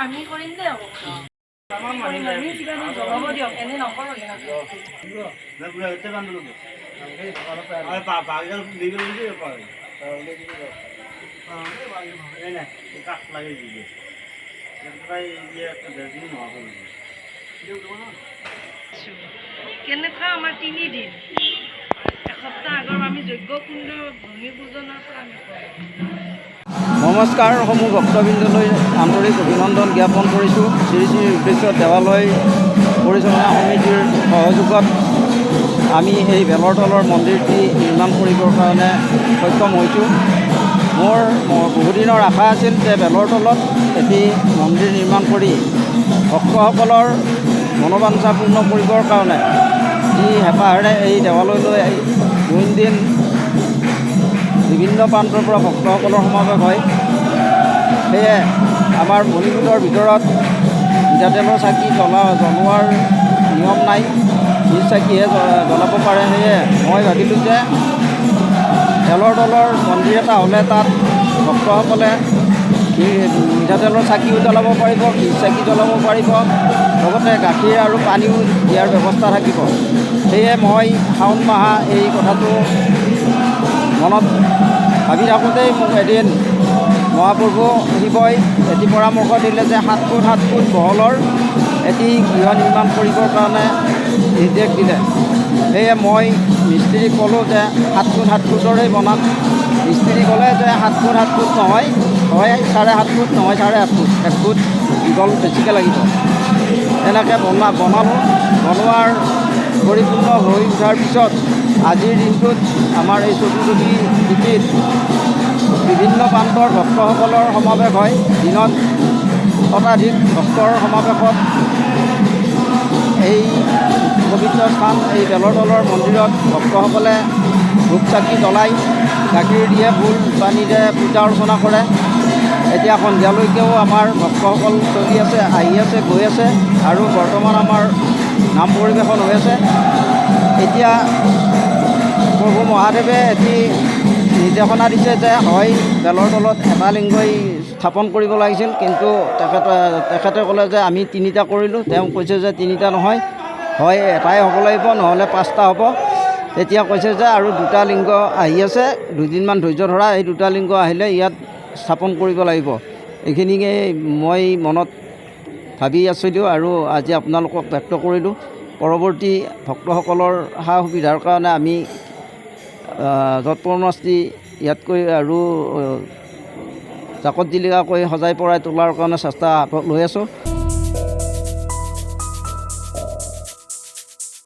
আমি কৰিম দে আমি কিবা জনাব দিয়ক এনে নকৰোঁ কেনেকুৱা আমাৰ 3 দিন এসপ্তাহ আগৰ আমি যজ্ঞ কুণ্ড ভূমি পূজনৰ পৰা আমি নমস্কাৰ সমূহ ভক্তবৃন্দলৈ আন্তৰিক অভিনন্দন জ্ঞাপন কৰিছোঁ। শ্ৰী শ্ৰী ৰুদ্ৰেশ্বৰ দেৱালয় পৰিচালনা সমিতিৰ সহযোগত আমি এই বেলৰতলৰ মন্দিৰটি নিৰ্মাণ কৰিবৰ কাৰণে সক্ষম হৈছোঁ। মোৰ বহুদিনৰ আশা আছিল যে বেলৰতলত এটি মন্দিৰ নিৰ্মাণ কৰি ভক্তসকলৰ মনোবাঞ্ছা পূৰ্ণ কৰিবৰ কাৰণে যি হেঁপাহেৰে এই দেৱালয়লৈ দৈনন্দিন বিভিন্ন প্ৰান্তৰ পৰা ভক্তসকলৰ সমাৱেশ হয়। সেয়ে আমাৰ মণিকূটৰ ভিতৰত মিঠাতেলৰ চাকি জ্বলোৱাৰ নিয়ম নাই, নিজ চাকিহে জ্বলাব পাৰে। সেয়ে মই ভাবিলোঁ যে বেলৰতলৰ মন্দিৰ এটা হ'লে তাত ভক্তসকলে মিঠাতেলৰ চাকিও জ্বলাব পাৰিব, নিজ চাকি জ্বলাব পাৰিব, লগতে গাখীৰ আৰু পানীও দিয়াৰ ব্যৱস্থা থাকিব। সেয়ে মই শাওণ মাহ এই কথাটো মনত ভাবি থাকোঁতেই মোক এদিন মহাপ্ৰভু শিৱই এটি পৰামৰ্শ দিলে যে 7 ফুট 7 ফুট বহলৰ এটি গৃহ নিৰ্মাণ কৰিবৰ কাৰণে নিৰ্দেশ দিলে। সেয়ে মই মিস্ত্ৰীক ক'লোঁ যে 7 ফুট 7 ফুটৰেই বনাম। মিস্ত্ৰী ক'লে যে 7 ফুট 7 ফুট নহয়, হয় 7.5 ফুট নহয় 8.5 ফুট, 1 ফুট দীঘল বেছিকৈ লাগিব। এনেকৈ বনালোঁ। বনোৱাৰ পৰিপূৰ্ণ হৈ উঠাৰ পিছত আজিৰ দিনটোত আমাৰ এই চতুৰ্দশী তিথিত বিভিন্ন প্ৰান্তৰ ভক্তসকলৰ সমাৱেশ হয়। দিনত শতাধিক ভক্তৰ সমাৱেশত এই পবিত্ৰ স্থান এই বেলৰতলৰ মন্দিৰত ভক্তসকলে ধূপ চাকি জ্বলাই গাখীৰ দিয়ে, ফুল পানীৰে পূজা অৰ্চনা কৰে। এতিয়া সন্ধিয়ালৈকেও আমাৰ ভক্তসকল চলি আছে, আহি আছে, গৈ আছে আৰু বৰ্তমান আমাৰ নাম পৰিৱেশন হৈ আছে। এতিয়া প্ৰভু মহাদেৱে এটি নিৰ্দেশনা দিছে যে হয় বেলৰতলত এটা লিংগই স্থাপন কৰিব লাগিছিল, কিন্তু তেখেতে ক'লে যে আমি 3টা কৰিলোঁ। তেওঁ কৈছে যে 3টা নহয়, হয় এটাই হ'ব লাগিব, নহ'লে 5টা হ'ব। তেতিয়া কৈছে যে আৰু 2টা লিংগ আহি আছে, 2 দিনমান ধৈৰ্য ধৰা, এই 2টা লিংগ আহিলে ইয়াত স্থাপন কৰিব লাগিব। এইখিনিকে মই মনত ভাবি আছিলোঁ আৰু আজি আপোনালোকক ব্যক্ত কৰিলোঁ। পৰৱৰ্তী ভক্তসকলৰ সা সুবিধাৰ কাৰণে আমি যৎপৰোনাস্তি ইয়াতকৈ আৰু জাকত জিলিকাকৈ সজাই পৰাই তোলাৰ কাৰণে চেষ্টা হাতত লৈ আছোঁ।